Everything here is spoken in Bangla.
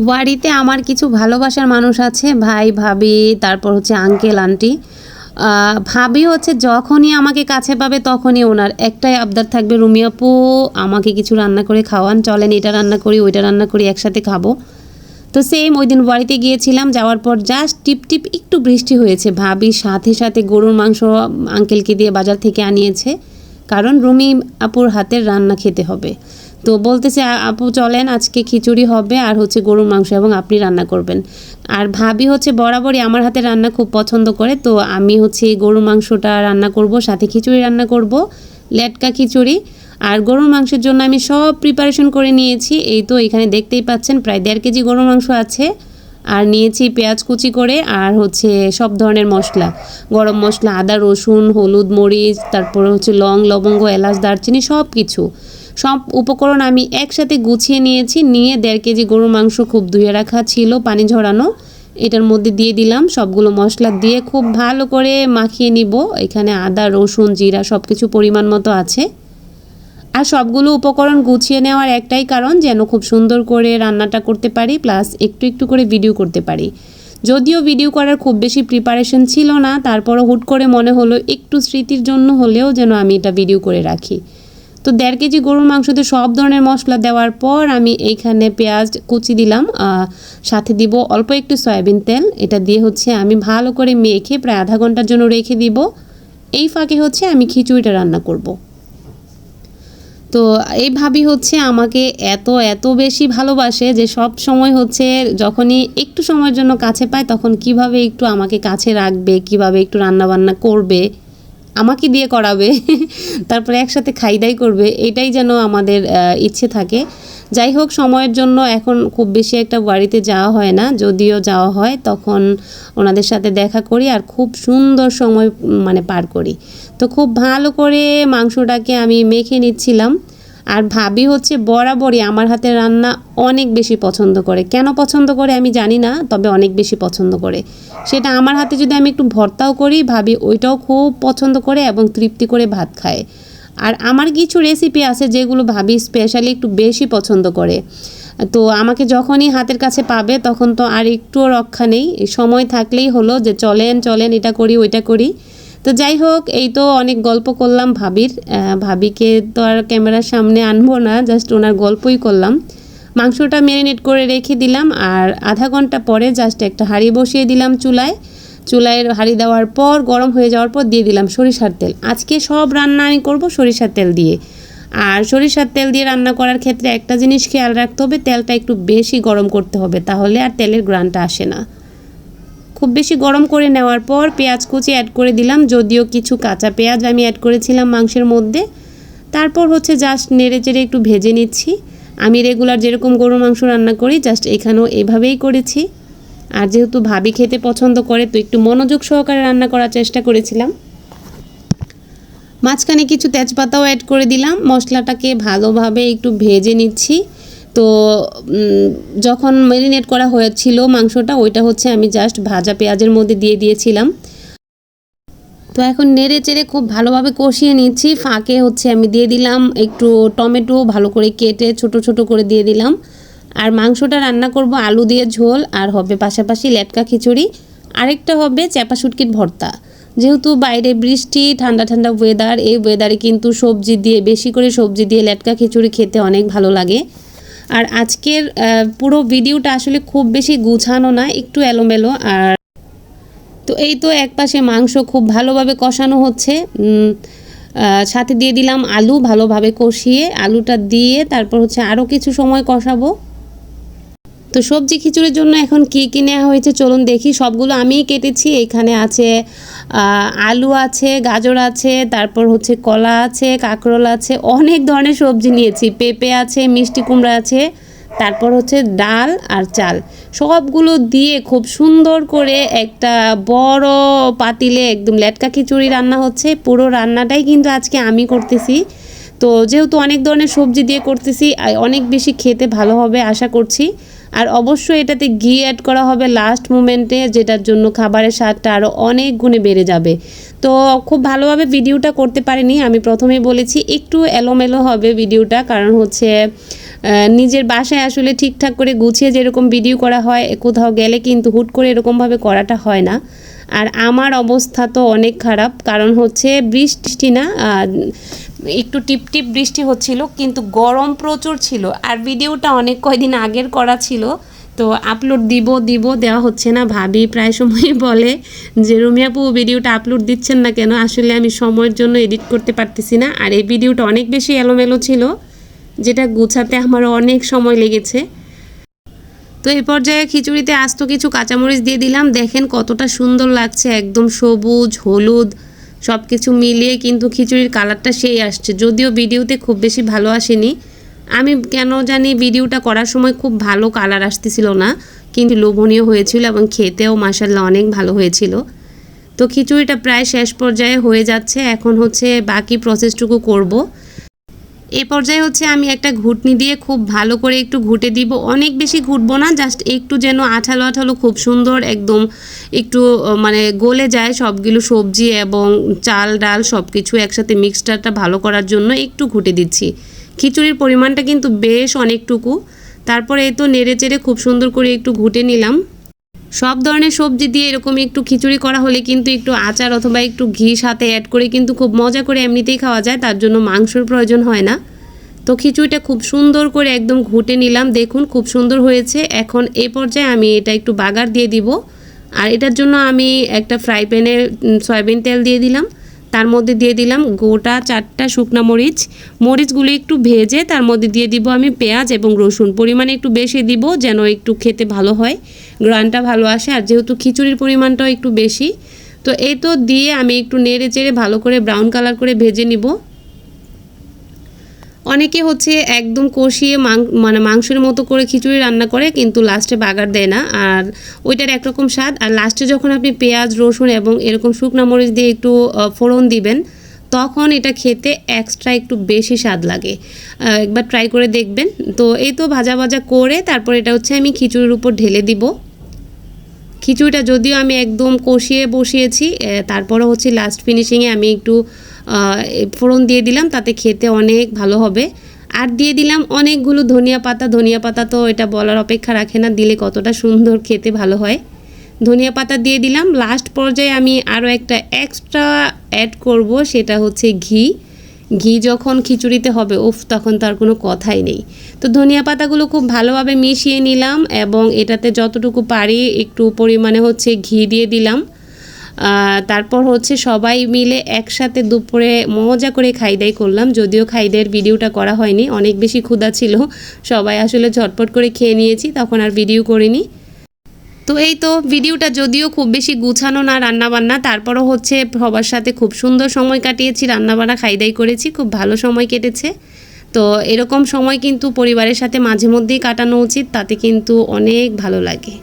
বাড়িতে আমার কিছু ভালোবাসার মানুষ আছে, ভাই ভাবি, তারপর হচ্ছে আঙ্কেল আন্টি। ভাবি হচ্ছে যখনই আমাকে কাছে পাবে তখনই ওনার একটাই আবদার থাকবে, রুমি আপু আমাকে কিছু রান্না করে খাওয়ান, চলেন এটা রান্না করি ওইটা রান্না করি একসাথে খাবো। তো সেম ওই দিন বাড়িতে গিয়েছিলাম, যাওয়ার পর জাস্ট টিপ টিপ একটু বৃষ্টি হয়েছে, ভাবি সাথে সাথে গরুর মাংস আঙ্কেলকে দিয়ে বাজার থেকে আনিয়েছে, কারণ রুমি আপুর হাতের রান্না খেতে হবে। তো বলতেছে আপু চলেন আজকে খিচুড়ি হবে আর হচ্ছে গরুর মাংস এবং আপনি রান্না করবেন। আর ভাবি হচ্ছে বরাবরই আমার হাতে রান্না খুব পছন্দ করে, তো আমি হচ্ছে গরুর মাংসটা রান্না করব, সাথে খিচুড়ি রান্না করব, লেটকা খিচুড়ি। আর গরুর মাংসের জন্য আমি সব প্রিপারেশন করে নিয়েছি, এই তো এখানে দেখতেই পাচ্ছেন প্রায় 1.5 কেজি গরুর মাংস আছে। আর নিয়েছি পেঁয়াজ কুচি করে, আর হচ্ছে সব ধরনের মশলা, গরম মশলা, আদা রসুন হলুদ মরিচ, তারপরে হচ্ছে লং লবঙ্গ এলাচ দারচিনি সব কিছু, সব উপকরণ আমি একসাথে গুছিয়ে নিয়েছি। নিয়ে 1.5 কেজি গরুর মাংস খুব ধুয়ে রাখা ছিল, পানি ঝরানো, এটার মধ্যে দিয়ে দিলাম, সবগুলো মশলা দিয়ে খুব ভালো করে মাখিয়ে নিব। এখানে আদা রসুন জিরা সব কিছু পরিমাণ মতো আছে। আর সবগুলো উপকরণ গুছিয়ে নেওয়ার একটাই কারণ, যেন খুব সুন্দর করে রান্নাটা করতে পারি, প্লাস একটু একটু করে ভিডিও করতে পারি। যদিও ভিডিও করার খুব বেশি প্রিপারেশন ছিল না, তারপরও হুট করে মনে হলো একটু স্মৃতির জন্য হলেও যেন আমি এটা ভিডিও করে রাখি। তো 1.5 কেজি গরুর মাংসতে সব ধরনের মশলা দেওয়ার পর আমি এইখানে পেঁয়াজ কুচি দিলাম, সাথে দিব অল্প একটু সয়াবিন তেল, এটা দিয়ে হচ্ছে আমি ভালো করে মেখে প্রায় আধা ঘন্টার জন্য রেখে দিব। এই ফাঁকে হচ্ছে আমি খিচুড়িটা রান্না করব। তো এই ভাবি হচ্ছে আমাকে এত এত বেশি ভালোবাসে যে সব সময় হচ্ছে যখনই একটু সময়ের জন্য কাছে পায় তখন কিভাবে একটু আমাকে কাছে রাখবে, কিভাবে একটু রান্না বান্না করবে, আমাকে দিয়ে করাবে তারপরে একসাথে খাই দাই করবে, এটাই যেন আমাদের ইচ্ছে থাকে। যাই হোক, সময়ের জন্য এখন খুব বেশি একটা বাড়িতে যাওয়া হয় না, যদিও যাওয়া হয় তখন ওনাদের সাথে দেখা করি আর খুব সুন্দর সময় মানে পার করি। তো খুব ভালো করে মাংসটাকে আমি মেখে নিচ্ছিলাম। আর ভাবি হচ্ছে বরাবরই আমার হাতের রান্না অনেক বেশি পছন্দ করে, কেন পছন্দ করে আমি জানি না, তবে অনেক বেশি পছন্দ করে। সেটা আমার হাতে যদি আমি একটু ভর্তাও করি, ভাবি ওইটাও খুব পছন্দ করে এবং তৃপ্তি করে ভাত খায়। আর আমার কিছু রেসিপি আছে যেগুলো ভাবি স্পেশালি একটু বেশি পছন্দ করে। তো আমাকে যখনই হাতের কাছে পাবে তখন তো আর একটুও রক্ষা নেই, সময় থাকলেই হলো যে চলেন চলেন এটা করি ওইটা করি। তো যাই হোক, এই তো অনেক গল্প করলাম ভাবির, ভাবিকে তো আর ক্যামেরার সামনে আনবো না, জাস্ট ওনার গল্পই করলাম। মাংসটা ম্যারিনেট করে রেখে দিলাম, আর আধা ঘন্টা পরে জাস্ট একটা হাঁড়ি বসিয়ে দিলাম চুলায়। চুলায় হাঁড়ি দেওয়ার পর গরম হয়ে যাওয়ার পর দিয়ে দিলাম সরিষার তেল। আজকে সব রান্না আমি করবো সরিষার তেল দিয়ে। আর সরিষার তেল দিয়ে রান্না করার ক্ষেত্রে একটা জিনিস খেয়াল রাখতে হবে, তেলটা একটু বেশি গরম করতে হবে, তাহলে আর তেলের গ্রানটা আসে না। খুব বেশি গরম করে নেওয়ার পর পেঁয়াজ কুচি অ্যাড করে দিলাম, যদিও কিছু কাঁচা পেঁয়াজ আমি অ্যাড করেছিলাম মাংসের মধ্যে। তারপর হচ্ছে জাস্ট নেড়ে চেড়ে একটু ভেজে নিচ্ছি। আমি রেগুলার যেরকম গরুর মাংস রান্না করি জাস্ট এখানেও এভাবেই করেছি। আর যেহেতু ভাবি খেতে পছন্দ করে, তো একটু মনোযোগ সহকারে রান্না করার চেষ্টা করেছিলাম। মাঝখানে কিছু তেজপাতাও অ্যাড করে দিলাম, মশলাটাকে ভালোভাবে একটু ভেজে নিচ্ছি। তো যখন ম্যারিনেট করা হয়েছিল মাংসটা, ওইটা হচ্ছে আমি জাস্ট ভাজা পেঁয়াজের মধ্যে দিয়ে দিয়েছিলাম। তো এখন নেড়ে চেড়ে খুব ভালোভাবে কষিয়ে নিচ্ছি। ফাঁকে হচ্ছে আমি দিয়ে দিলাম একটু টমেটো, ভালো করে কেটে ছোট ছোট করে দিয়ে দিলাম। আর মাংসটা রান্না করব আলু দিয়ে ঝোল, আর হবে পাশাপাশি লেটকা খিচুড়ি, আরেকটা হবে চ্যাপা শুটকির ভর্তা। যেহেতু বাইরে বৃষ্টি, ঠান্ডা ঠান্ডা ওয়েদার, এই ওয়েদারে কিন্তু সবজি দিয়ে, বেশি করে সবজি দিয়ে লেটকা খিচুড়ি খেতে অনেক ভালো লাগে। আর আজকের পুরো ভিডিওটা আসলে খুব বেশি গুছানো না, একটু এলোমেলো। আর তো এই তো একপাশে মাংস খুব ভালোভাবে কষানো হচ্ছে, সাথে দিয়ে দিলাম আলু, ভালোভাবে কষিয়ে আলুটা দিয়ে তারপর হচ্ছে আরও কিছু সময় কষাবো। তো সবজি খিচুড়ির জন্য এখন কী কী নেওয়া হয়েছে চলুন দেখি। সবগুলো আমিই কেটেছি। এখানে আছে আলু আছে, গাজর আছে, তারপর হচ্ছে কলা আছে, কাঁকরোল আছে, অনেক ধরনের সবজি নিয়েছি, পেঁপে আছে, মিষ্টি কুমড়া আছে, তারপর হচ্ছে ডাল আর চাল, সবগুলো দিয়ে খুব সুন্দর করে একটা বড় পাতিলে একদম লেটকা খিচুড়ি রান্না হচ্ছে। পুরো রান্নাটাই কিন্তু আজকে আমি করতেছি। তো যেহেতু অনেক ধরনের সবজি দিয়ে করতেছি, অনেক বেশি খেতে ভালো হবে আশা করছি। আর অবশ্যই এটাতে ঘি অ্যাড করা হবে লাস্ট মোমেন্টে, যেটার জন্য খাবারের স্বাদটা আরও অনেক গুণে বেড়ে যাবে। তো খুব ভালোভাবে ভিডিওটা করতে পারিনি, আমি প্রথমেই বলেছি একটু এলোমেলো হবে ভিডিওটা, কারণ হচ্ছে নিজের বাসায় আসলে ঠিকঠাক করে গুছিয়ে যেরকম ভিডিও করা হয়, কোথাও গেলে কিন্তু হুট করে এরকমভাবে করাটা হয় না। আর আমার অবস্থা তো অনেক খারাপ, কারণ হচ্ছে বৃষ্টি না, একটু টিপটিপ বৃষ্টি হচ্ছিল, কিন্তু গরম প্রচুর ছিল। আর ভিডিওটা অনেক কয়দিন আগের করা ছিল, তো আপলোড দেওয়া হচ্ছে না। ভাবি প্রায় সময়ই বলে যে রুমি আপু ভিডিওটা আপলোড দিচ্ছেন না কেন? আসলে আমি সময়ের জন্য এডিট করতে পারতেছি না। আর এই ভিডিওটা অনেক বেশি এলোমেলো ছিল, যেটা গুছাতে আমার অনেক সময় লেগেছে। তো এই পর্যায়ে খিচুড়িতে আস্ত কিছু কাঁচামরিচ দিয়ে দিলাম। দেখেন কতটা সুন্দর লাগছে, একদম সবুজ হলুদ সব কিছু মিলিয়ে কিন্তু খিচুড়ির কালারটা সেই আসছে, যদিও ভিডিওতে খুব বেশি ভালো আসেনি। আমি কেন জানি ভিডিওটা করার সময় খুব ভালো কালার আসতেছিল না, কিন্তু লোভনীয় হয়েছিল এবং খেতেও মাশাআল্লাহ অনেক ভালো হয়েছিল। তো খিচুড়িটা প্রায় শেষ পর্যায়ে হয়ে যাচ্ছে, এখন হচ্ছে বাকি প্রসেসটুকু করব। এই পর্যায়ে হচ্ছে আমি একটা ঘুটনি দিয়ে খুব ভালো করে একটু ঘুটে দিব, অনেক বেশি ঘুটবো না, জাস্ট একটু যেন আঠালো আঠালো খুব সুন্দর একদম একটু মানে গলে যায় সবগুলো সবজি এবং চাল ডাল সব কিছু একসাথে মিক্সচারটা ভালো করার জন্য একটু ঘুটে দিচ্ছি। খিচুড়ির পরিমাণটা কিন্তু বেশ অনেকটুকু। তারপরে এই তো নেড়ে চেড়ে খুব সুন্দর করে একটু ঘুটে নিলাম। সব ধরনের সবজি দিয়ে এরকম একটু খিচুড়ি করা হলে কিন্তু একটু আচার অথবা একটু ঘি সাথে অ্যাড করে কিন্তু খুব মজা করে এমনিতেই খাওয়া যায়, তার জন্য মাংসর প্রয়োজন হয় না। তো খিচুড়িটা খুব সুন্দর করে একদম ঘুটে নিলাম, দেখুন খুব সুন্দর হয়েছে। এখন এই পর্যায়ে আমি এটা একটু বাগার দিয়ে দিব। আর এটার জন্য আমি একটা ফ্রাই প্যানে সয়াবিন তেল দিয়ে দিলাম, তার মধ্যে দিয়ে দিলাম গোটা 4টা শুকনা মরিচ। মরিচগুলো একটু ভেজে তার মধ্যে দিয়ে দিব আমি পেঁয়াজ এবং রসুন, পরিমাণে একটু বেশি দিব যেন একটু খেতে ভালো হয়, গ্রানটা ভালো আসে। আর যেহেতু খিচুড়ির পরিমাণটাও একটু বেশি, তো এই তো দিয়ে আমি একটু নেড়ে চেড়ে ভালো করে ব্রাউন কালার করে ভেজে নিব। অনেকে হচ্ছে একদম কষিয়ে মানে মাংসের মতো করে খিচুড়ি রান্না করে, কিন্তু লাস্টে বাগার দেয় না, আর ওইটার একরকম স্বাদ। আর লাস্টে যখন আপনি পেঁয়াজ রসুন এবং এরকম শুকনো মরিচ দিয়ে একটু ফোড়ন দিবেন, তখন এটা খেতে এক্সট্রা একটু বেশি স্বাদ লাগে। একবার ট্রাই করে দেখবেন। তো এই তো ভাজা ভাজা করে তারপর এটা হচ্ছে আমি খিচুড়ির উপর ঢেলে দিব। খিচুড়িটা যদিও আমি একদম কষিয়ে বসিয়েছি, তারপরে হচ্ছে লাস্ট ফিনিশিংয়ে আমি একটু ফোড়ন দিয়ে দিলাম, তাতে খেতে অনেক ভালো হবে। আর দিয়ে দিলাম অনেকগুলো ধনিয়া পাতা তো এটা বলার অপেক্ষা রাখে না, দিলে কতটা সুন্দর খেতে ভালো হয়। ধনিয়া পাতা দিয়ে দিলাম। লাস্ট পর্যায়ে আমি আরও একটা এক্সট্রা অ্যাড করব, সেটা হচ্ছে ঘি। ঘি যখন খিচুড়িতে হবে তখন তার কোনো কথাই নেই। তো ধনিয়া পাতাগুলো খুব ভালোভাবে মিশিয়ে নিলাম এবং এটাতে যতটুকু পারি একটু পরিমাণে হচ্ছে ঘি দিয়ে দিলাম। তারপর হচ্ছে সবাই মিলে একসাথে দুপুরে মজা করে খাই দাই করলাম, যদিও খাই দাইয়ের ভিডিওটা করা হয়নি, অনেক বেশি ক্ষুধা ছিল, সবাই আসলে ঝটপট করে খেয়ে নিয়েছি, তখন আর ভিডিও করিনি। তো এই তো ভিডিওটা যদিও খুব বেশি গুছানো না রান্নাবান্না, তারপরও হচ্ছে সবার সাথে খুব সুন্দর সময় কাটিয়েছি, রান্নাবান্না খাই দাই করেছি, খুব ভালো সময় কেটেছে। তো এরকম সময় কিন্তু পরিবারের সাথে মাঝে মধ্যেই কাটানো উচিত, তাতে কিন্তু অনেক ভালো লাগে।